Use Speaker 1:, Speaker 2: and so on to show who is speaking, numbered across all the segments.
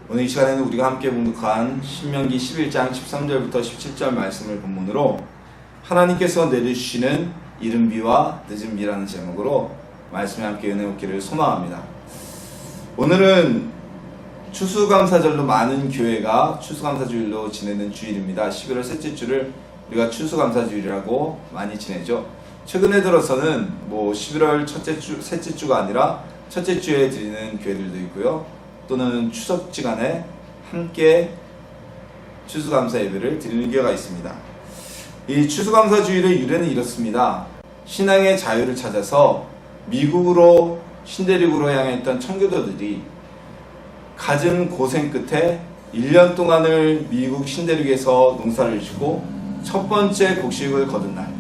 Speaker 1: 오늘 이 시간에는 우리가 함께 봉독한 신명기 11장 13절부터 17절 말씀을 본문으로 하나님께서 내려주시는 이른 비와 늦은 비라는 제목으로 말씀에 함께 은혜 얻기를 소망합니다. 오늘은 추수감사절로 많은 교회가 추수감사주일로 지내는 주일입니다. 11월 셋째 주를 우리가 추수감사주일이라고 많이 지내죠. 최근에 들어서는 11월 셋째 주가 아니라 첫째 주에 드리는 교회들도 있고요. 또는 추석지간에 함께 추수감사 예배를 드리는 교회가 있습니다. 이 추수감사주일의 유래는 이렇습니다. 신앙의 자유를 찾아서 미국으로 신대륙으로 향했던 청교도들이 갖은 고생 끝에 1년 동안을 미국 신대륙에서 농사를 지고 첫 번째 곡식을 거둔 날,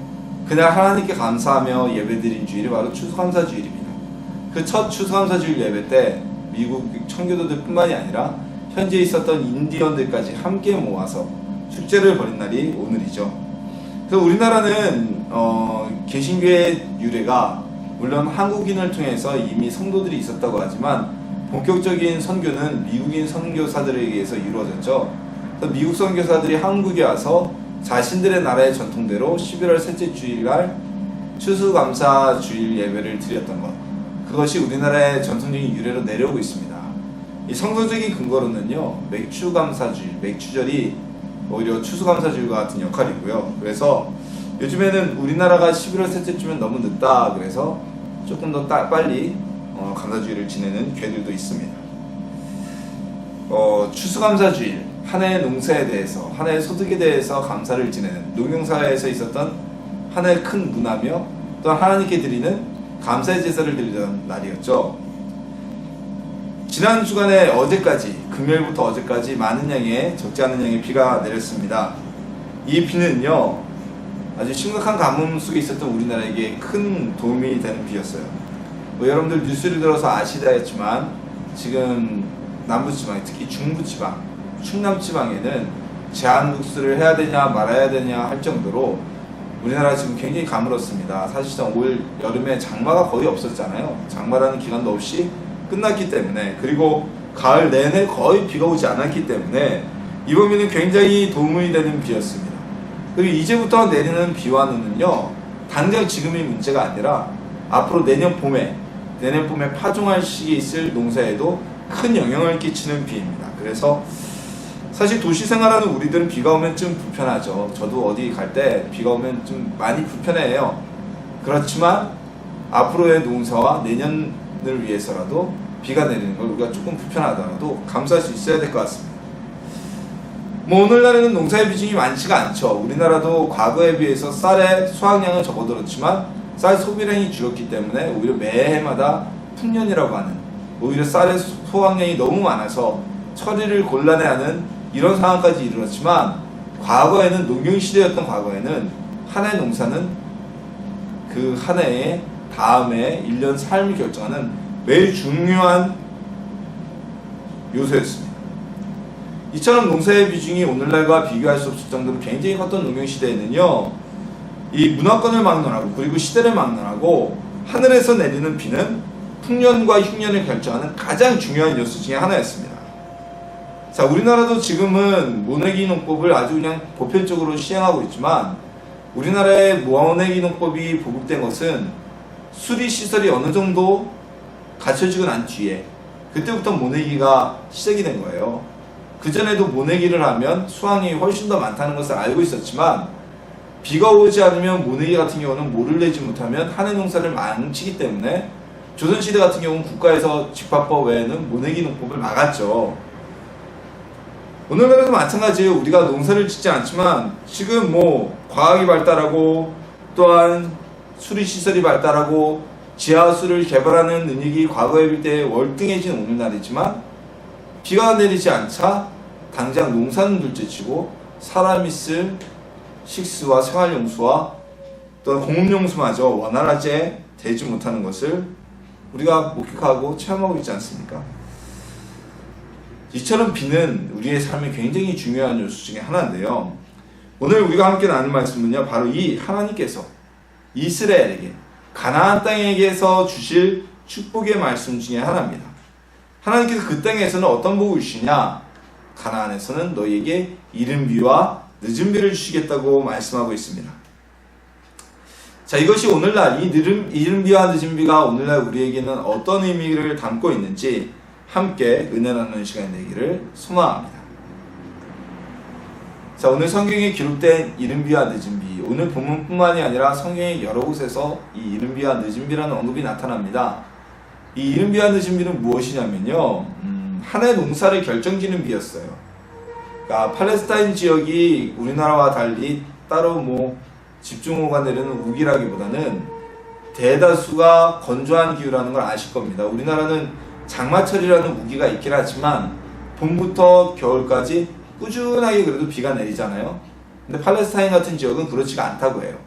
Speaker 1: 그날 하나님께 감사하며 예배드린 주일이 바로 추수감사주일입니다. 그 첫 추수감사주일 예배 때 미국 청교도들 뿐만이 아니라 현지에 있었던 인디언들까지 함께 모아서 축제를 벌인 날이 오늘이죠. 그래서 우리나라는 개신교의 유래가 물론 한국인을 통해서 이미 성도들이 있었다고 하지만 본격적인 선교는 미국인 선교사들에 의해서 이루어졌죠. 그래서 미국 선교사들이 한국에 와서 자신들의 나라의 전통대로 11월 셋째 주일날 추수감사주일 예배를 드렸던 것, 그것이 우리나라의 전통적인 유래로 내려오고 있습니다. 이 성서적인 근거로는요, 맥주감사주일, 맥주절이 오히려 추수감사주일과 같은 역할이고요. 그래서 요즘에는 우리나라가 11월 셋째 주면 너무 늦다 그래서 조금 더 빨리 감사주일을 지내는 교회들도 있습니다. 추수감사주일, 한 해의 농사에 대해서, 한 해의 소득에 대해서 감사를 지내는 농경사회에서 있었던 하나의 큰 문화며 또한 하나님께 드리는 감사의 제사를 드리던 날이었죠. 지난 주간에 어제까지, 금요일부터 어제까지 많은 양의, 적지 않은 양의 비가 내렸습니다. 이 비는요, 아주 심각한 가뭄 속에 있었던 우리나라에게 큰 도움이 되는 비였어요. 여러분들 뉴스를 들어서 아시다했지만 지금 남부지방, 특히 중부지방, 충남지방에는 제한국수를 해야 되냐 말아야 되냐 할 정도로 우리나라 지금 굉장히 가물었습니다. 사실상 올 여름에 장마가 거의 없었잖아요. 장마라는 기간도 없이 끝났기 때문에, 그리고 가을 내내 거의 비가 오지 않았기 때문에 이번 비는 굉장히 도움이 되는 비였습니다. 그리고 이제부터 내리는 비와 눈은요, 당장 지금이 문제가 아니라 앞으로 내년 봄에 파종할 시기에 있을 농사에도 큰 영향을 끼치는 비입니다. 그래서 사실 도시 생활하는 우리들은 비가 오면 좀 불편하죠. 저도 어디 갈 때 비가 오면 좀 많이 불편해요. 그렇지만 앞으로의 농사와 내년을 위해서라도 비가 내리는 걸 우리가 조금 불편하더라도 감수할 수 있어야 될 것 같습니다. 오늘날에는 농사의 비중이 많지가 않죠. 우리나라도 과거에 비해서 쌀의 수확량은 적어들었지만 쌀 소비량이 줄었기 때문에 오히려 매해마다 풍년이라고 하는, 오히려 쌀의 소확량이 너무 많아서 처리를 곤란해하는 이런 상황까지 이르렀지만, 과거에는 농경시대였던 과거에는 한 해 농사는 그 한 해의 다음에 1년 삶을 결정하는 매우 중요한 요소였습니다. 이처럼 농사의 비중이 오늘날과 비교할 수 없을 정도로 굉장히 컸던 농경시대에는요, 이 문화권을 막론하고 그리고 시대를 막론하고 하늘에서 내리는 비는 풍년과 흉년을 결정하는 가장 중요한 요소 중에 하나였습니다. 자, 우리나라도 지금은 모내기 농법을 아주 그냥 보편적으로 시행하고 있지만, 우리나라의 모내기 농법이 보급된 것은 수리 시설이 어느 정도 갖춰지고 난 뒤에, 그때부터 모내기가 시작이 된 거예요. 그전에도 모내기를 하면 수확량이 훨씬 더 많다는 것을 알고 있었지만, 비가 오지 않으면 모내기 같은 경우는 모를 내지 못하면 한 해 농사를 망치기 때문에 조선시대 같은 경우는 국가에서 집화법 외에는 모내기 농법을 막았죠. 오늘날에도 마찬가지예요. 우리가 농사를 짓지 않지만 지금 과학이 발달하고 또한 수리시설이 발달하고 지하수를 개발하는 능력이 과거에 비해 월등해진 오늘날이지만, 비가 내리지 않자 당장 농사는 둘째치고 사람이 쓸 식수와 생활용수와 또 공업용수마저 원활하게 되지 못하는 것을 우리가 목격하고 체험하고 있지 않습니까? 이처럼 비는 우리의 삶에 굉장히 중요한 요소 중에 하나인데요. 오늘 우리가 함께 나눈 말씀은요, 바로 이 하나님께서 이스라엘에게 가나안 땅에게서 주실 축복의 말씀 중에 하나입니다. 하나님께서 그 땅에서는 어떤 복을 주시냐? 가나안에서는 너희에게 이른 비와 늦은 비를 주시겠다고 말씀하고 있습니다. 자, 이것이 오늘날 이 이른 비와 늦은 비가 오늘날 우리에게는 어떤 의미를 담고 있는지 함께 은혜 나누는 시간이 되기를 소망합니다. 자, 오늘 성경에 기록된 이른 비와 늦은 비, 오늘 본문뿐만이 아니라 성경의 여러 곳에서 이 이른 비와 늦은 비라는 언급이 나타납니다. 이 이른 비와 늦은 비는 무엇이냐면요, 한 해 농사를 결정지는 비였어요. 그러니까 팔레스타인 지역이 우리나라와 달리 따로 집중호우가 내리는 우기라기보다는 대다수가 건조한 기후라는 걸 아실 겁니다. 우리나라는 장마철이라는 우기가 있긴 하지만 봄부터 겨울까지 꾸준하게 그래도 비가 내리잖아요. 근데 팔레스타인 같은 지역은 그렇지가 않다고 해요.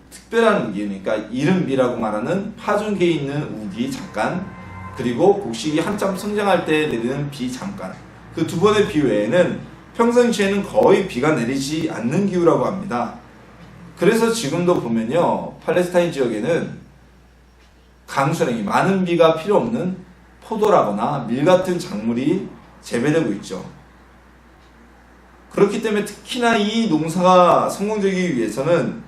Speaker 1: 특별한 우기니까 이른 비라고 말하는 파종기에 있는 우기 잠깐, 그리고 곡식이 한참 성장할 때 내리는 비 잠깐, 그 두 번의 비 외에는 평상시에는 거의 비가 내리지 않는 기후라고 합니다. 그래서 지금도 보면요, 팔레스타인 지역에는 강수량이 많은 비가 필요 없는 포도라거나 밀 같은 작물이 재배되고 있죠. 그렇기 때문에 특히나 이 농사가 성공되기 위해서는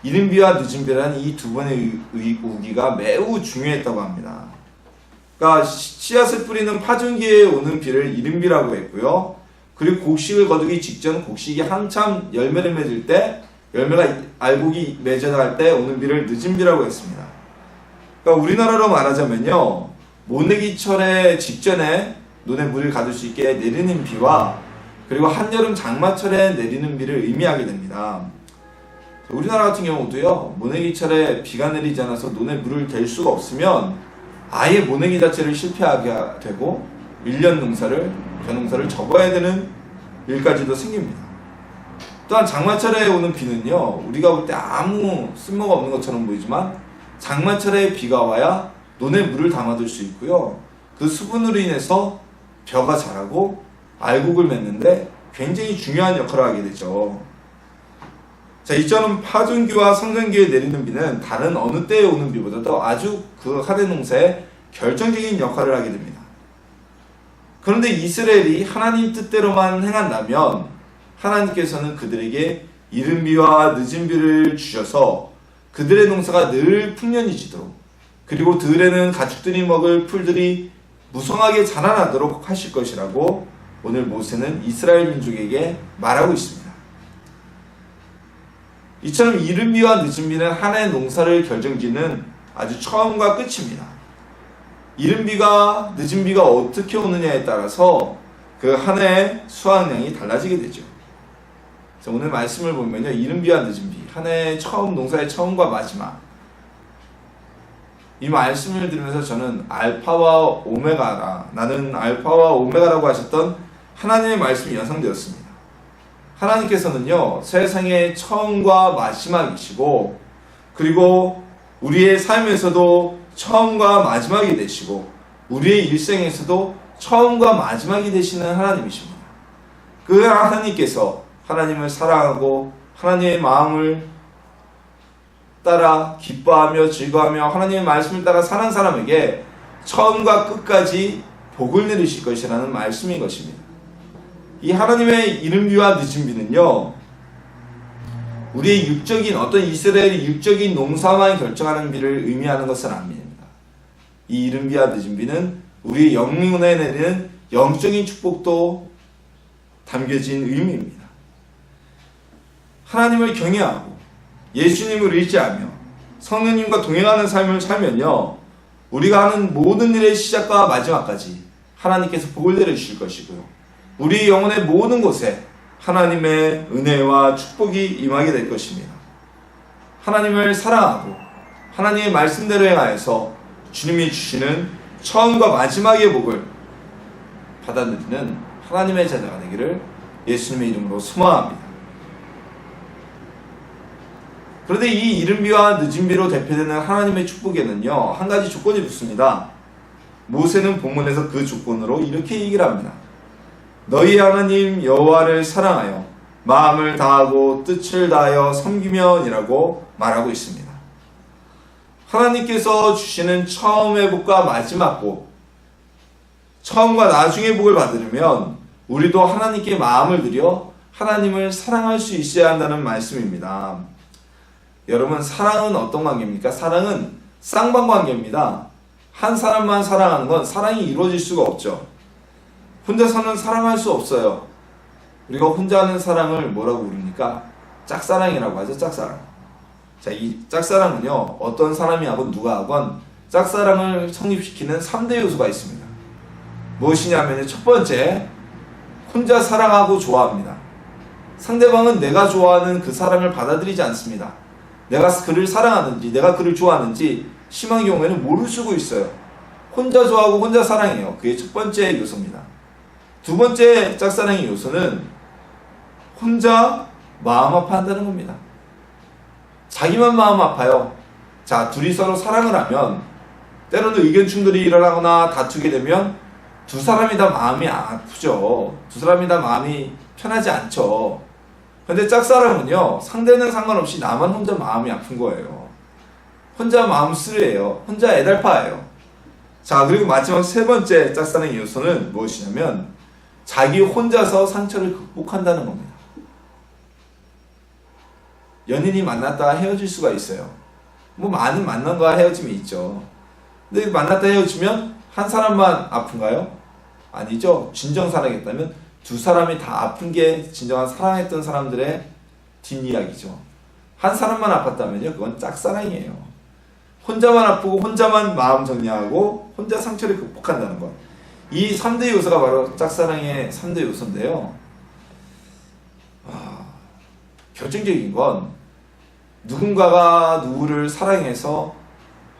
Speaker 1: 이른 비와 늦은 비라는 이 두 번의 우기가 매우 중요했다고 합니다. 그러니까 씨앗을 뿌리는 파종기에 오는 비를 이른 비라고 했고요. 그리고 곡식을 거두기 직전, 곡식이 한참 열매를 맺을 때, 열매가 알곡이 맺어갈 때 오는 비를 늦은 비라고 했습니다. 그러니까 우리나라로 말하자면요, 모내기철의 직전에 논에 물을 가둘 수 있게 내리는 비와 그리고 한여름 장마철에 내리는 비를 의미하게 됩니다. 우리나라 같은 경우도요, 모내기철에 비가 내리지 않아서 논에 물을 댈 수가 없으면 아예 모내기 자체를 실패하게 되고 1년 농사를, 벼농사를 접어야 되는 일까지도 생깁니다. 또한 장마철에 오는 비는요, 우리가 볼 때 아무 쓸모가 없는 것처럼 보이지만 장마철에 비가 와야 논에 물을 담아둘 수 있고요, 그 수분으로 인해서 벼가 자라고 알곡을 맺는데 굉장히 중요한 역할을 하게 되죠. 자, 이처럼 파종기와 성장기에 내리는 비는 다른 어느 때에 오는 비보다도 아주 그 한 해 농사에 결정적인 역할을 하게 됩니다. 그런데 이스라엘이 하나님 뜻대로만 행한다면 하나님께서는 그들에게 이른 비와 늦은 비를 주셔서 그들의 농사가 늘 풍년이지도록, 그리고 들에는 가축들이 먹을 풀들이 무성하게 자라나도록 하실 것이라고 오늘 모세는 이스라엘 민족에게 말하고 있습니다. 이처럼 이른 비와 늦은 비는 한 해 농사를 결정짓는 아주 처음과 끝입니다. 이른 비가 늦은 비가 어떻게 오느냐에 따라서 그 한 해의 수확량이 달라지게 되죠. 그래서 오늘 말씀을 보면요, 이른 비와 늦은 비, 한 해의 처음, 농사의 처음과 마지막, 이 말씀을 들으면서 저는 알파와 오메가라, 나는 알파와 오메가라고 하셨던 하나님의 말씀이 연상되었습니다. 하나님께서는요, 세상의 처음과 마지막이시고, 그리고 우리의 삶에서도 처음과 마지막이 되시고, 우리의 일생에서도 처음과 마지막이 되시는 하나님이십니다. 그 하나님께서 하나님을 사랑하고 하나님의 마음을 따라 기뻐하며 즐거워하며 하나님의 말씀을 따라 사는 사람에게 처음과 끝까지 복을 내리실 것이라는 말씀인 것입니다. 이 하나님의 이른 비와 늦은 비는요, 우리의 육적인, 어떤 이스라엘의 육적인 농사만 결정하는 비를 의미하는 것은 아닙니다. 이 이른 비와 늦은 비는 우리의 영혼에 내리는 영적인 축복도 담겨진 의미입니다. 하나님을 경외하고 예수님을 의지하며 성령님과 동행하는 삶을 살면요, 우리가 하는 모든 일의 시작과 마지막까지 하나님께서 복을 내려주실 것이고요, 우리 영혼의 모든 곳에 하나님의 은혜와 축복이 임하게 될 것입니다. 하나님을 사랑하고 하나님의 말씀대로 행하여서 주님이 주시는 처음과 마지막의 복을 받아들이는 하나님의 자녀가 되기를 예수님의 이름으로 소망합니다. 그런데 이 이른 비와 늦은 비로 대표되는 하나님의 축복에는요, 한 가지 조건이 붙습니다. 모세는 본문에서 그 조건으로 이렇게 얘기를 합니다. 너희 하나님 여호와를 사랑하여 마음을 다하고 뜻을 다하여 섬기면이라고 말하고 있습니다. 하나님께서 주시는 처음의 복과 마지막 복, 처음과 나중의 복을 받으려면 우리도 하나님께 마음을 들여 하나님을 사랑할 수 있어야 한다는 말씀입니다. 여러분, 사랑은 어떤 관계입니까? 사랑은 쌍방관계입니다. 한 사람만 사랑하는 건 사랑이 이루어질 수가 없죠. 혼자서는 사랑할 수 없어요. 우리가 혼자 하는 사랑을 뭐라고 부릅니까? 짝사랑이라고 하죠. 짝사랑. 자, 이 짝사랑은요, 어떤 사람이 하건 누가 하건 짝사랑을 성립시키는 3대 요소가 있습니다. 무엇이냐면 첫 번째, 혼자 사랑하고 좋아합니다. 상대방은 내가 좋아하는 그 사랑을 받아들이지 않습니다. 내가 그를 사랑하는지 내가 그를 좋아하는지 심한 경우에는 모를 수고 있어요. 혼자 좋아하고 혼자 사랑해요. 그게 첫 번째 요소입니다. 두 번째 짝사랑의 요소는 혼자 마음 아파한다는 겁니다. 자기만 마음 아파요. 자, 둘이 서로 사랑을 하면 때로는 의견 충돌이 일어나거나 다투게 되면 두 사람이 다 마음이 아프죠. 두 사람이 다 마음이 편하지 않죠. 근데 짝사랑은요, 상대는 상관없이 나만 혼자 마음이 아픈 거예요. 혼자 마음 쓰레예요. 혼자 애달파예요. 자, 그리고 마지막 세 번째 짝사랑의 요소는 무엇이냐면 자기 혼자서 상처를 극복한다는 겁니다. 연인이 만났다가 헤어질 수가 있어요. 뭐 많은 만남과 헤어짐이 있죠. 근데 만났다 헤어지면 한 사람만 아픈가요? 아니죠. 진정 사랑했다면 두 사람이 다 아픈 게 진정한 사랑했던 사람들의 뒷이야기죠. 한 사람만 아팠다면요, 그건 짝사랑이에요. 혼자만 아프고 혼자만 마음 정리하고 혼자 상처를 극복한다는 것. 이 3대 요소가 바로 짝사랑의 3대 요소인데요. 결정적인 건 누군가가 누구를 사랑해서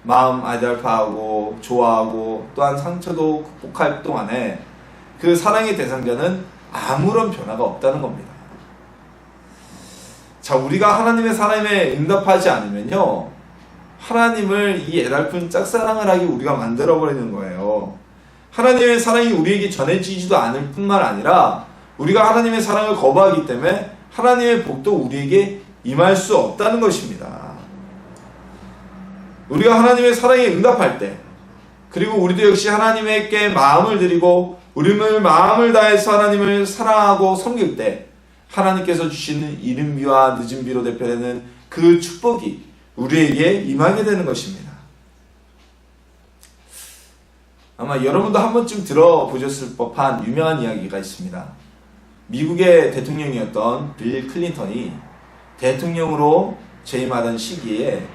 Speaker 1: 마음 아달파하고 좋아하고 또한 상처도 극복할 동안에 그 사랑의 대상자는 아무런 변화가 없다는 겁니다. 자, 우리가 하나님의 사랑에 응답하지 않으면요, 하나님을 이 애달픈 짝사랑을 하게 우리가 만들어버리는 거예요. 하나님의 사랑이 우리에게 전해지지도 않을 뿐만 아니라 우리가 하나님의 사랑을 거부하기 때문에 하나님의 복도 우리에게 임할 수 없다는 것입니다. 우리가 하나님의 사랑에 응답할 때, 그리고 우리도 역시 하나님께 마음을 드리고 우리를 마음을 다해서 하나님을 사랑하고 섬길 때 하나님께서 주시는 이른비와 늦은비로 대표되는 그 축복이 우리에게 임하게 되는 것입니다. 아마 여러분도 한 번쯤 들어보셨을 법한 유명한 이야기가 있습니다. 미국의 대통령이었던 빌 클린턴이 대통령으로 재임하던 시기에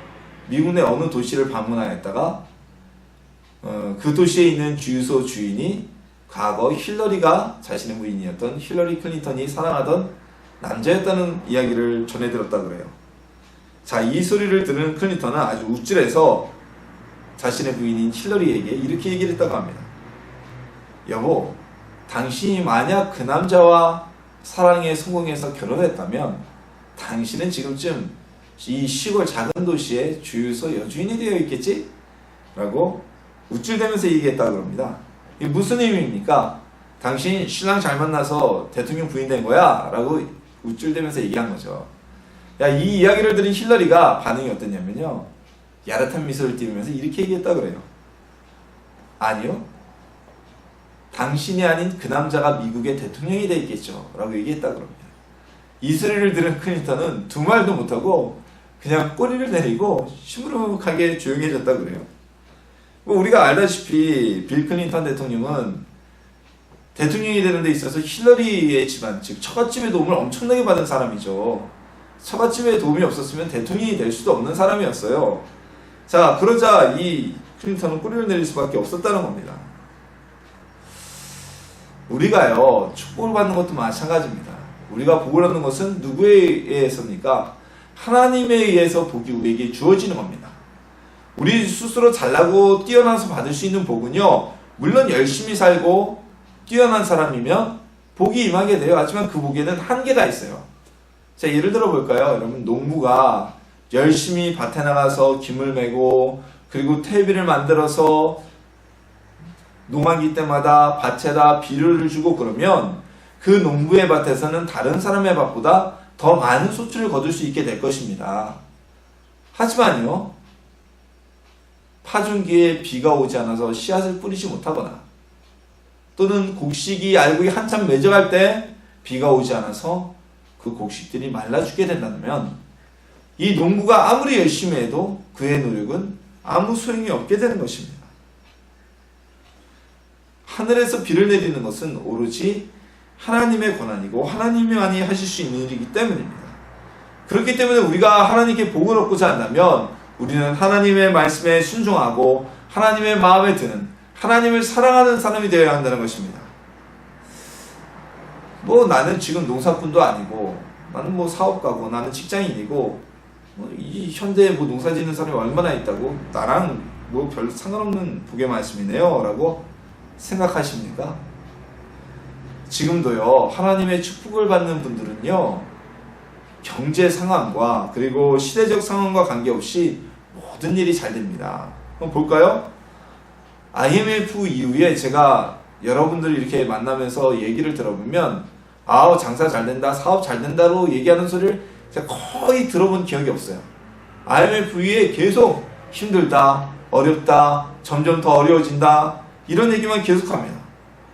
Speaker 1: 미국 내 어느 도시를 방문하였다가 그 도시에 있는 주유소 주인이 과거 힐러리가 자신의 부인이었던 힐러리 클린턴이 사랑하던 남자였다는 이야기를 전해들었다고 그래요. 자, 이 소리를 들은 클린턴은 아주 우쭐해서 자신의 부인인 힐러리에게 이렇게 얘기를 했다고 합니다. 여보, 당신이 만약 그 남자와 사랑에 성공해서 결혼했다면 당신은 지금쯤 이 시골 작은 도시의 주유소 여주인이 되어 있겠지? 라고 우쭐대면서 얘기했다고 합니다. 이게 무슨 의미입니까? 당신 신랑 잘 만나서 대통령 부인 된 거야? 라고 우쭐대면서 얘기한 거죠. 야, 이 이야기를 들은 힐러리가 반응이 어땠냐면요, 야릇한 미소를 띄우면서 이렇게 얘기했다고 그래요. 아니요, 당신이 아닌 그 남자가 미국의 대통령이 되겠죠 라고 얘기했다고 합니다. 이 소리를 들은 클린턴은 두 말도 못하고 그냥 꼬리를 내리고 시무룩하게 조용해졌다고 그래요. 우리가 알다시피 빌 클린턴 대통령은 대통령이 되는 데 있어서 힐러리의 집안, 즉 처갓집의 도움을 엄청나게 받은 사람이죠. 처갓집의 도움이 없었으면 대통령이 될 수도 없는 사람이었어요. 자, 그러자 이 클린턴은 꼬리를 내릴 수밖에 없었다는 겁니다. 우리가요, 축복을 받는 것도 마찬가지입니다. 우리가 복을 얻는 것은 누구에 의해서입니까? 하나님에 의해서 복이 우리에게 주어지는 겁니다. 우리 스스로 잘나고 뛰어나서 받을 수 있는 복은요, 물론 열심히 살고 뛰어난 사람이면 복이 임하게 돼요. 하지만 그 복에는 한계가 있어요. 자, 예를 들어 볼까요? 여러분, 농부가 열심히 밭에 나가서 김을 메고 그리고 퇴비를 만들어서 농한기 때마다 밭에다 비료를 주고 그러면 그 농부의 밭에서는 다른 사람의 밭보다 더 많은 소출을 거둘 수 있게 될 것입니다. 하지만요, 파종기에 비가 오지 않아서 씨앗을 뿌리지 못하거나 또는 곡식이 알곡이 한참 매져갈 때 비가 오지 않아서 그 곡식들이 말라 죽게 된다면 이 농부가 아무리 열심히 해도 그의 노력은 아무 소용이 없게 되는 것입니다. 하늘에서 비를 내리는 것은 오로지 하나님의 권한이고 하나님만이 하실 수 있는 일이기 때문입니다. 그렇기 때문에 우리가 하나님께 복을 얻고자 한다면 우리는 하나님의 말씀에 순종하고 하나님의 마음에 드는 하나님을 사랑하는 사람이 되어야 한다는 것입니다. 나는 지금 농사꾼도 아니고 나는 사업가고 나는 직장인이고 이 현대에 농사 짓는 사람이 얼마나 있다고 나랑 별 상관없는 복의 말씀이네요 라고 생각하십니까? 지금도요, 하나님의 축복을 받는 분들은요, 경제 상황과 그리고 시대적 상황과 관계없이 모든 일이 잘 됩니다. 한번 볼까요? IMF 이후에 제가 여러분들 이렇게 만나면서 얘기를 들어보면 장사 잘 된다, 사업 잘 된다로 얘기하는 소리를 제가 거의 들어본 기억이 없어요. IMF 이후에 계속 힘들다, 어렵다, 점점 더 어려워진다 이런 얘기만 계속합니다.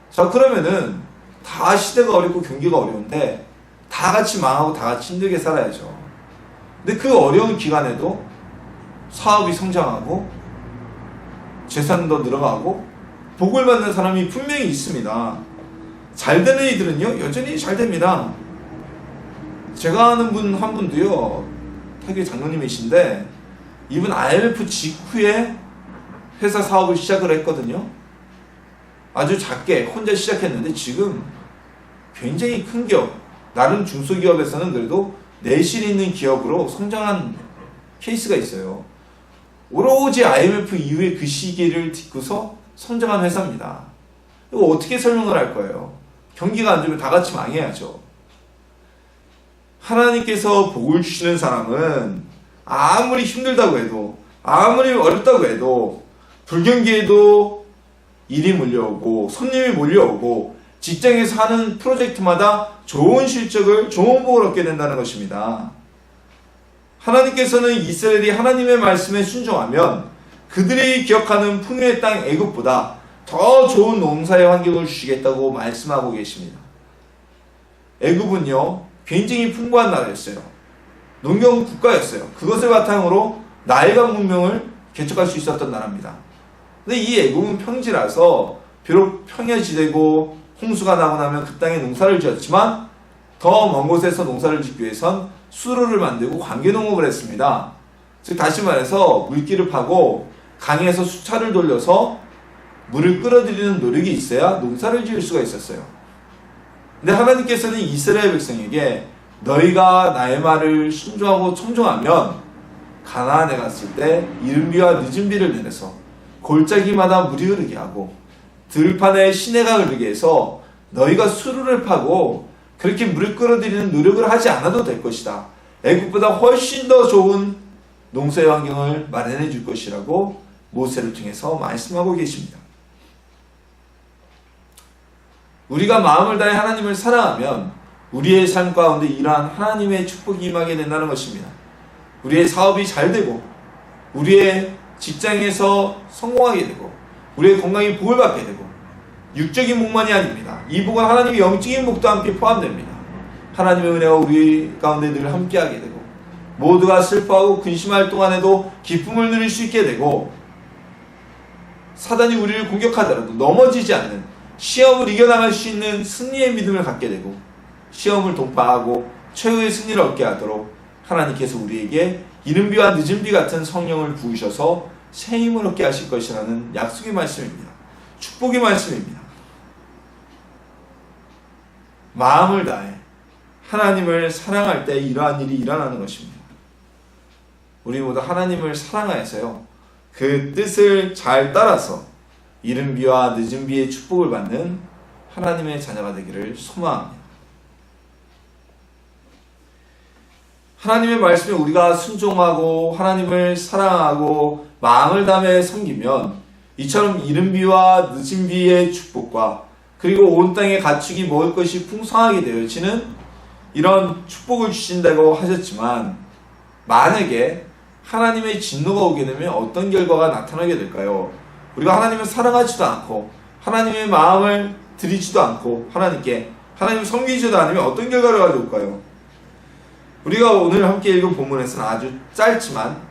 Speaker 1: 자, 그러면은 다 시대가 어렵고 경기가 어려운데 다 같이 망하고 다 같이 힘들게 살아야죠. 근데 그 어려운 기간에도 사업이 성장하고 재산도 늘어가고 복을 받는 사람이 분명히 있습니다. 잘 되는 이들은요 여전히 잘 됩니다. 제가 아는 분 한 분도요, 타교 장로님이신데 이분 IMF 직후에 회사 사업을 시작을 했거든요. 아주 작게 혼자 시작했는데 지금 굉장히 큰 기업, 나름 중소기업에서는 그래도 내실 있는 기업으로 성장한 케이스가 있어요. 오로지 IMF 이후에 그 시기를 딛고서 성장한 회사입니다. 이거 어떻게 설명을 할 거예요? 경기가 안 좋으면 다 같이 망해야죠. 하나님께서 복을 주시는 사람은 아무리 힘들다고 해도 아무리 어렵다고 해도 불경기에도 일이 몰려오고 손님이 몰려오고 직장에서 하는 프로젝트마다 좋은 실적을, 좋은 복을 얻게 된다는 것입니다. 하나님께서는 이스라엘이 하나님의 말씀에 순종하면 그들이 기억하는 풍요의 땅 애굽보다 더 좋은 농사의 환경을 주시겠다고 말씀하고 계십니다. 애굽은요 굉장히 풍부한 나라였어요. 농경 국가였어요. 그것을 바탕으로 나일강 문명을 개척할 수 있었던 나라입니다. 근데 이 애굽은 평지라서 비록 평야지대고 홍수가 나고 나면 그 땅에 농사를 지었지만 더 먼 곳에서 농사를 짓기 위해선 수로를 만들고 관계농업을 했습니다. 즉 다시 말해서 물길을 파고 강에서 수차를 돌려서 물을 끌어들이는 노력이 있어야 농사를 지을 수가 있었어요. 근데 하나님께서는 이스라엘 백성에게 너희가 나의 말을 순종하고 청종하면 가나안에 갔을 때 이른 비와 늦은 비를 내려서 골짜기마다 물이 흐르게 하고 들판에 시내가 흐르게 해서 너희가 수로를 파고 그렇게 물을 끌어들이는 노력을 하지 않아도 될 것이다. 애굽보다 훨씬 더 좋은 농사의 환경을 마련해 줄 것이라고 모세를 통해서 말씀하고 계십니다. 우리가 마음을 다해 하나님을 사랑하면 우리의 삶 가운데 이러한 하나님의 축복이 임하게 된다는 것입니다. 우리의 사업이 잘 되고 우리의 직장에서 성공하게 되고 우리의 건강이 복을 받게 되고 육적인 복만이 아닙니다. 이 복은 하나님의 영적인 복도 함께 포함됩니다. 하나님의 은혜가 우리 가운데 늘 함께하게 되고 모두가 슬퍼하고 근심할 동안에도 기쁨을 누릴 수 있게 되고 사단이 우리를 공격하더라도 넘어지지 않는 시험을 이겨나갈 수 있는 승리의 믿음을 갖게 되고 시험을 돌파하고 최후의 승리를 얻게 하도록 하나님께서 우리에게 이른 비와 늦은 비 같은 성령을 부으셔서 새 힘을 얻게 하실 것이라는 약속의 말씀입니다. 축복의 말씀입니다. 마음을 다해 하나님을 사랑할 때 이러한 일이 일어나는 것입니다. 우리 모두 하나님을 사랑하여서요 그 뜻을 잘 따라서 이른 비와 늦은 비의 축복을 받는 하나님의 자녀가 되기를 소망합니다. 하나님의 말씀에 우리가 순종하고 하나님을 사랑하고 마음을 다해 섬기면 이처럼 이른 비와 늦은 비의 축복과 그리고 온 땅에 가축이 먹을 것이 풍성하게 되어지는 이런 축복을 주신다고 하셨지만 만약에 하나님의 진노가 오게 되면 어떤 결과가 나타나게 될까요? 우리가 하나님을 사랑하지도 않고 하나님의 마음을 드리지도 않고 하나님께 하나님을 섬기지도 않으면 어떤 결과를 가져올까요? 우리가 오늘 함께 읽은 본문에서는 아주 짧지만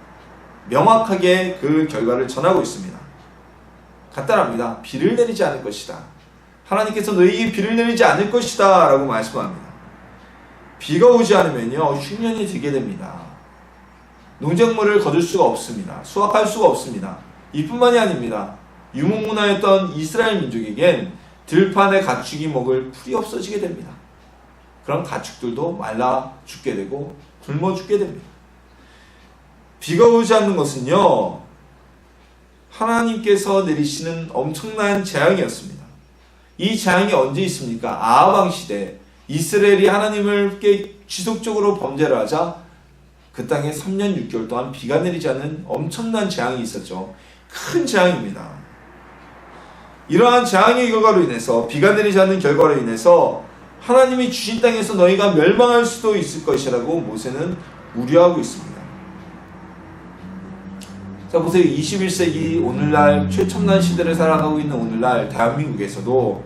Speaker 1: 명확하게 그 결과를 전하고 있습니다. 간단합니다. 비를 내리지 않을 것이다. 하나님께서 너희에게 비를 내리지 않을 것이다 라고 말씀합니다. 비가 오지 않으면요 흉년이 들게 됩니다. 농작물을 거둘 수가 없습니다. 수확할 수가 없습니다. 이뿐만이 아닙니다. 유목문화였던 이스라엘 민족에겐 들판에 가축이 먹을 풀이 없어지게 됩니다. 그런 가축들도 말라 죽게 되고 굶어 죽게 됩니다. 비가 오지 않는 것은요 하나님께서 내리시는 엄청난 재앙이었습니다. 이 재앙이 언제 있습니까? 아합 왕 시대 이스라엘이 하나님을 지속적으로 범죄를 하자 그 땅에 3년 6개월 동안 비가 내리지 않는 엄청난 재앙이 있었죠. 큰 재앙입니다. 이러한 재앙의 결과로 인해서 비가 내리지 않는 결과로 인해서 하나님이 주신 땅에서 너희가 멸망할 수도 있을 것이라고 모세는 우려하고 있습니다. 자 보세요. 21세기 오늘날 최첨단 시대를 살아가고 있는 오늘날 대한민국에서도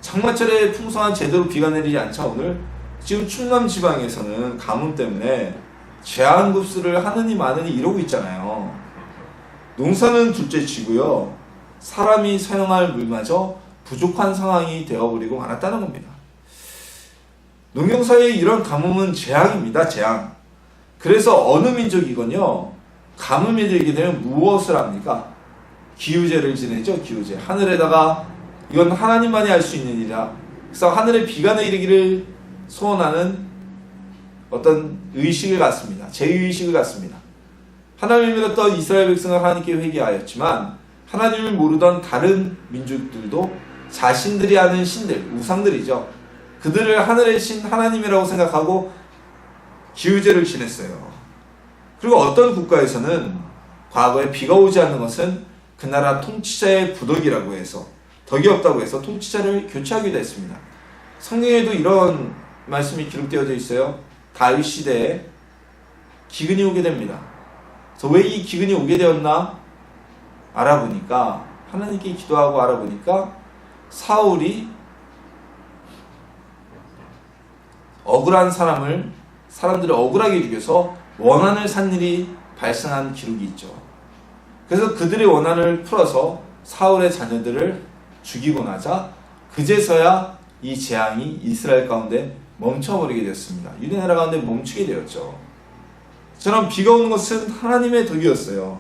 Speaker 1: 장마철에 풍성한 제대로 비가 내리지 않자 오늘 지금 충남 지방에서는 가뭄 때문에 재앙급수를 하느니 마느니 이러고 있잖아요. 농사는 둘째치고요 사람이 사용할 물마저 부족한 상황이 되어버리고 말았다는 겁니다. 농경사회의 이런 가뭄은 재앙입니다. 재앙. 그래서 어느 민족이건요 가뭄이 들게 되면 무엇을 합니까? 기우제를 지내죠. 기우제. 하늘에다가 이건 하나님만이 할 수 있는 일이라 그래서 하늘에 비가 내리기를 소원하는 어떤 의식을 갖습니다. 제의식을 갖습니다. 하나님을 믿었던 이스라엘 백성은 하나님께 회개하였지만 하나님을 모르던 다른 민족들도 자신들이 아는 신들, 우상들이죠. 그들을 하늘의 신 하나님이라고 생각하고 기우제를 지냈어요. 그리고 어떤 국가에서는 과거에 비가 오지 않는 것은 그 나라 통치자의 부덕이라고 해서 덕이 없다고 해서 통치자를 교체하기도 했습니다. 성경에도 이런 말씀이 기록되어져 있어요. 다윗 시대에 기근이 오게 됩니다. 그래서 왜 이 기근이 오게 되었나 알아보니까 하나님께 기도하고 알아보니까 사울이 억울한 사람들을 억울하게 죽여서 원한을 산 일이 발생한 기록이 있죠. 그래서 그들의 원한을 풀어서 사울의 자녀들을 죽이고 나자 그제서야 이 재앙이 이스라엘 가운데 멈춰버리게 되었습니다. 유대 나라 가운데 멈추게 되었죠. 저는 비가 오는 것은 하나님의 덕이었어요.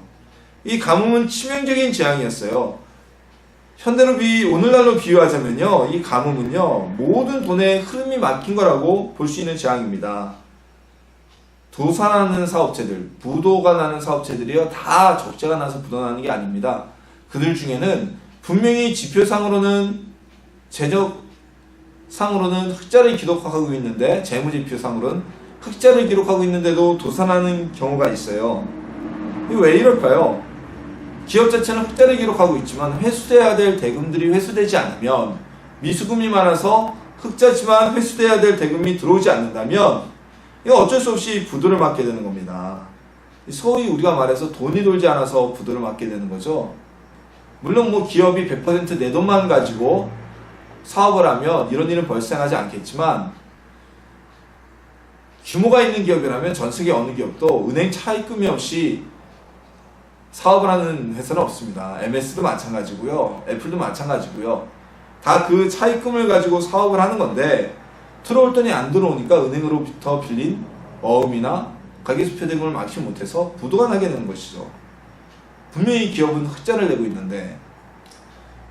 Speaker 1: 이 가뭄은 치명적인 재앙이었어요. 현대로 오늘날로 비유하자면요, 이 가뭄은요 모든 돈의 흐름이 막힌 거라고 볼 수 있는 재앙입니다. 도산하는 사업체들, 부도가 나는 사업체들이요 다 적자가 나서 부도나는 게 아닙니다. 그들 중에는 분명히 지표상으로는 재적상으로는 흑자를 기록하고 있는데 재무지표상으로는 흑자를 기록하고 있는데도 도산하는 경우가 있어요. 이거 왜 이럴까요? 기업 자체는 흑자를 기록하고 있지만 회수돼야 될 대금들이 회수되지 않으면 미수금이 많아서 흑자지만 회수돼야 될 대금이 들어오지 않는다면 이거 어쩔 수 없이 부도를 맞게 되는 겁니다. 소위 우리가 말해서 돈이 돌지 않아서 부도를 맞게 되는 거죠. 물론 뭐 기업이 100% 내 돈만 가지고 사업을 하면 이런 일은 발생하지 않겠지만 규모가 있는 기업이라면 전 세계 어느 기업도 은행 차입금이 없이 사업을 하는 회사는 없습니다. MS도 마찬가지고요. 애플도 마찬가지고요. 다 그 차입금을 가지고 사업을 하는 건데 들어올 돈이 안 들어오니까 은행으로부터 빌린 어음이나 가계수표 대금을 막지 못해서 부도가 나게 되는 것이죠. 분명히 기업은 흑자를 내고 있는데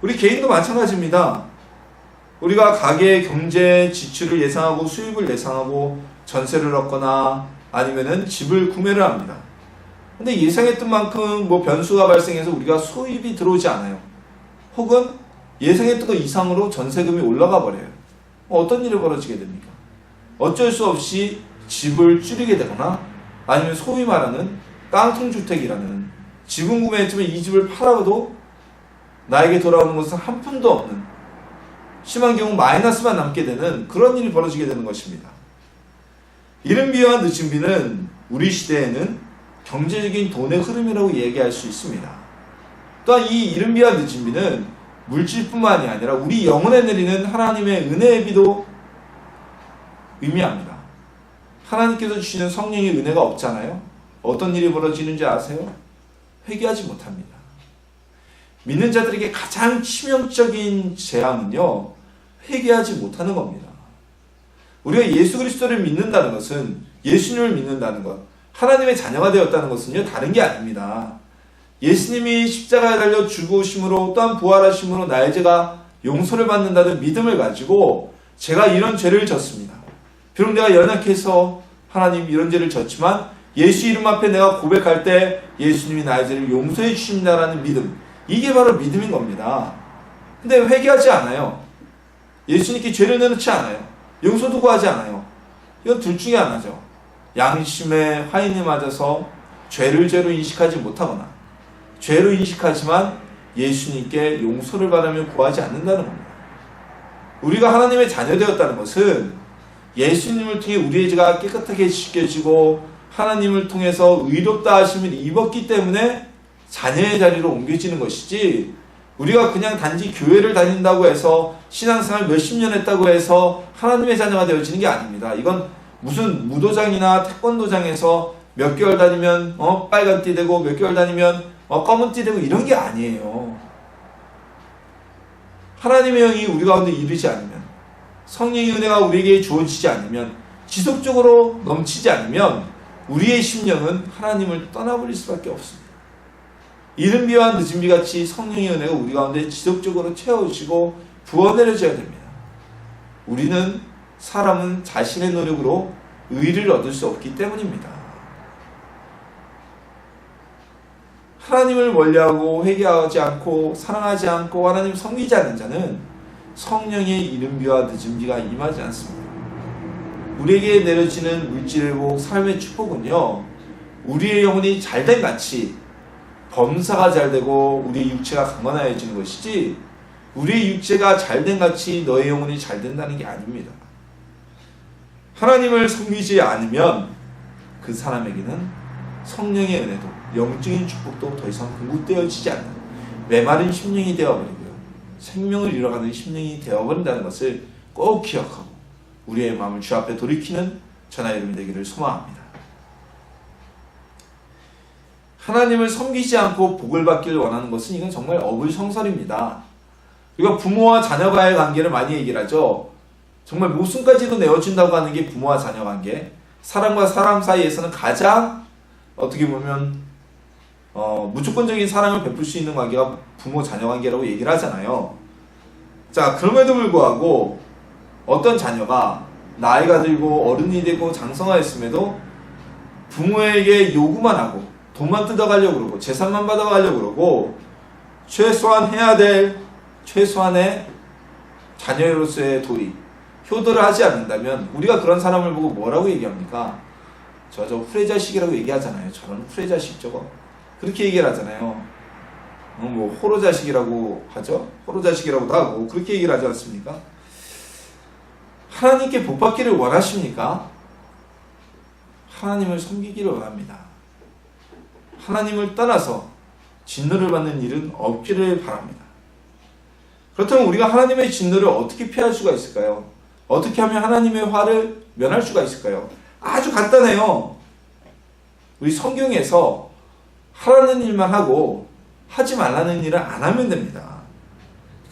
Speaker 1: 우리 개인도 마찬가지입니다. 우리가 가계의 경제 지출을 예상하고 수입을 예상하고 전세를 얻거나 아니면은 집을 구매를 합니다. 근데 예상했던 만큼 뭐 변수가 발생해서 우리가 수입이 들어오지 않아요. 혹은 예상했던 것 이상으로 전세금이 올라가 버려요. 어떤 일이 벌어지게 됩니까? 어쩔 수 없이 집을 줄이게 되거나 아니면 소위 말하는 깡통주택이라는 집은 구매했지만 이 집을 팔아도 나에게 돌아오는 것은 한 푼도 없는, 심한 경우 마이너스만 남게 되는 그런 일이 벌어지게 되는 것입니다. 이른 비와 늦은 비는 우리 시대에는 경제적인 돈의 흐름이라고 얘기할 수 있습니다. 또한 이 이른 비와 늦은 비는 물질뿐만이 아니라 우리 영혼에 내리는 하나님의 은혜의 비도 의미합니다. 하나님께서 주시는 성령의 은혜가 없잖아요. 어떤 일이 벌어지는지 아세요? 회개하지 못합니다. 믿는 자들에게 가장 치명적인 재앙은요, 회개하지 못하는 겁니다. 우리가 예수 그리스도를 믿는다는 것은, 예수님을 믿는다는 것, 하나님의 자녀가 되었다는 것은요, 다른 게 아닙니다. 예수님이 십자가에 달려 죽으심으로 또한 부활하심으로 나의 죄가 용서를 받는다는 믿음을 가지고 제가 이런 죄를 졌습니다. 비록 내가 연약해서 하나님 이런 죄를 졌지만 예수 이름 앞에 내가 고백할 때 예수님이 나의 죄를 용서해 주십니다라는 믿음, 이게 바로 믿음인 겁니다. 근데 회개하지 않아요. 예수님께 죄를 내놓지 않아요. 용서도 구하지 않아요. 이건 둘 중에 하나죠. 양심의 화인이 맞아서 죄를 죄로 인식하지 못하거나 죄로 인식하지만 예수님께 용서를 바라며 구하지 않는다는 겁니다. 우리가 하나님의 자녀 되었다는 것은 예수님을 통해 우리의 죄가 깨끗하게 씻겨지고 하나님을 통해서 의롭다 하심을 입었기 때문에 자녀의 자리로 옮겨지는 것이지, 우리가 그냥 단지 교회를 다닌다고 해서 신앙생활 몇십 년 했다고 해서 하나님의 자녀가 되어지는 게 아닙니다. 이건 무슨 무도장이나 태권도장에서 몇 개월 다니면 빨간 띠 되고 몇 개월 다니면 검은 띠 되고 이런 게 아니에요. 하나님의 영이 우리 가운데 이르지 않으면, 성령의 은혜가 우리에게 주어지지 않으면, 지속적으로 넘치지 않으면 우리의 심령은 하나님을 떠나버릴 수밖에 없습니다. 이른비와 늦은비 같이 성령의 은혜가 우리 가운데 지속적으로 채워지고 부어내려져야 됩니다. 사람은 자신의 노력으로 의를 얻을 수 없기 때문입니다. 하나님을 멀리하고 회개하지 않고 사랑하지 않고 하나님 섬기지 않는 자는 성령의 이른비와 늦은비가 임하지 않습니다. 우리에게 내려지는 물질의 복, 삶의 축복은요, 우리의 영혼이 잘된 같이 범사가 잘되고 우리의 육체가 강건하여지는 것이지, 우리의 육체가 잘된 같이 너의 영혼이 잘된다는 게 아닙니다. 하나님을 섬기지 않으면 그 사람에게는 성령의 은혜도 영적인 축복도 더 이상 공급되어지지 않는 메마른 심령이 되어버리고요, 생명을 잃어가는 심령이 되어버린다는 것을 꼭 기억하고 우리의 마음을 주 앞에 돌이키는 저나 여러분이 되기를 소망합니다. 하나님을 섬기지 않고 복을 받기를 원하는 것은 이건 정말 어불성설입니다. 우리가 부모와 자녀가의 관계를 많이 얘기를 하죠. 정말 목숨까지도 내어준다고 하는 게 부모와 자녀 관계. 사람과 사람 사이에서는 가장 어떻게 보면 무조건적인 사랑을 베풀 수 있는 관계가 부모 자녀 관계라고 얘기를 하잖아요. 자, 그럼에도 불구하고 어떤 자녀가 나이가 들고 어른이 되고 장성하였음에도 부모에게 요구만 하고 돈만 뜯어가려고 그러고 재산만 받아가려고 그러고 최소한 해야 될 최소한의 자녀로서의 도리, 효도를 하지 않는다면 우리가 그런 사람을 보고 뭐라고 얘기합니까? 저 후레자식이라고 얘기하잖아요. 저런 후레자식 저거 그렇게 얘기를 하잖아요. 뭐 호로자식이라고 하죠. 호로자식이라고도 하고 그렇게 얘기를 하지 않습니까? 하나님께 복받기를 원하십니까? 하나님을 섬기기를 원합니다. 하나님을 떠나서 진노를 받는 일은 없기를 바랍니다. 그렇다면 우리가 하나님의 진노를 어떻게 피할 수가 있을까요? 어떻게 하면 하나님의 화를 면할 수가 있을까요? 아주 간단해요. 우리 성경에서 하라는 일만 하고 하지 말라는 일을 안 하면 됩니다.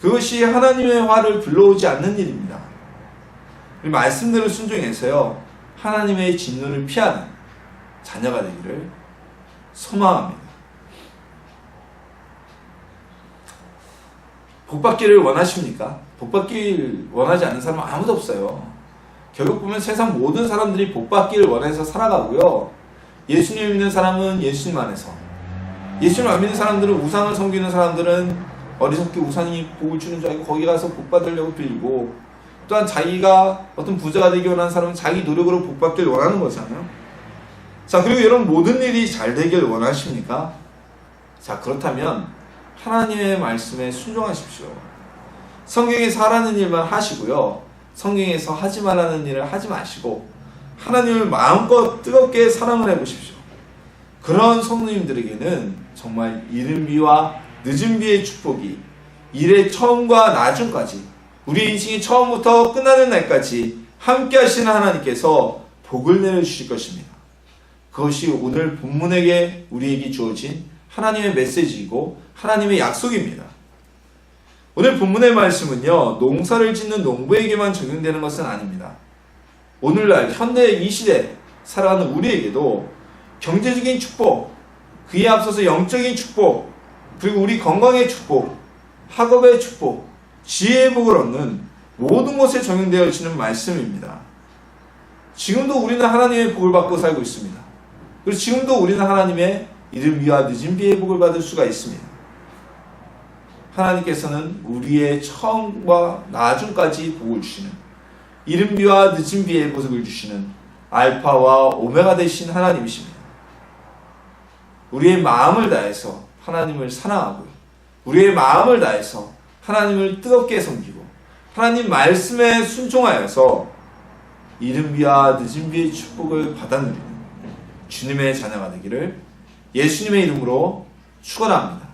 Speaker 1: 그것이 하나님의 화를 불러오지 않는 일입니다. 우리 말씀대로 순종해서요, 하나님의 진노를 피하는 자녀가 되기를 소망합니다. 복받기를 원하십니까? 복받기를 원하지 않는 사람은 아무도 없어요. 결국 보면 세상 모든 사람들이 복받기를 원해서 살아가고요, 예수님 믿는 사람은 예수님 안에서, 예수님 안 믿는 사람들은 우상을 섬기는 사람들은 어리석게 우상이 복을 주는 줄 알고 거기 가서 복받으려고 빌고, 또한 자기가 어떤 부자가 되기 원하는 사람은 자기 노력으로 복받기를 원하는 거잖아요. 자, 그리고 여러분 모든 일이 잘 되길 원하십니까? 자, 그렇다면 하나님의 말씀에 순종하십시오. 성경에서 하라는 일만 하시고요, 성경에서 하지 말라는 일을 하지 마시고 하나님을 마음껏 뜨겁게 사랑을 해보십시오. 그런 성도님들에게는 정말 이른 비와 늦은 비의 축복이 일의 처음과 나중까지, 우리 인생이 처음부터 끝나는 날까지 함께 하시는 하나님께서 복을 내려주실 것입니다. 그것이 오늘 본문에게 우리에게 주어진 하나님의 메시지이고 하나님의 약속입니다. 오늘 본문의 말씀은요, 농사를 짓는 농부에게만 적용되는 것은 아닙니다. 오늘날 현대 이 시대 살아가는 우리에게도 경제적인 축복, 그에 앞서서 영적인 축복, 그리고 우리 건강의 축복, 학업의 축복, 지혜의 복을 얻는 모든 것에 적용되어지는 말씀입니다. 지금도 우리는 하나님의 복을 받고 살고 있습니다. 그리고 지금도 우리는 하나님의 이른 비와 늦은 비의 복을 받을 수가 있습니다. 하나님께서는 우리의 처음과 나중까지 복을 주시는, 이른 비와 늦은 비의 복을 주시는 알파와 오메가 되신 하나님이십니다. 우리의 마음을 다해서 하나님을 사랑하고요, 우리의 마음을 다해서 하나님을 뜨겁게 섬기고 하나님 말씀에 순종하여서 이른 비와 늦은 비의 축복을 받아 누리는 주님의 자녀가 되기를 예수님의 이름으로 축원합니다.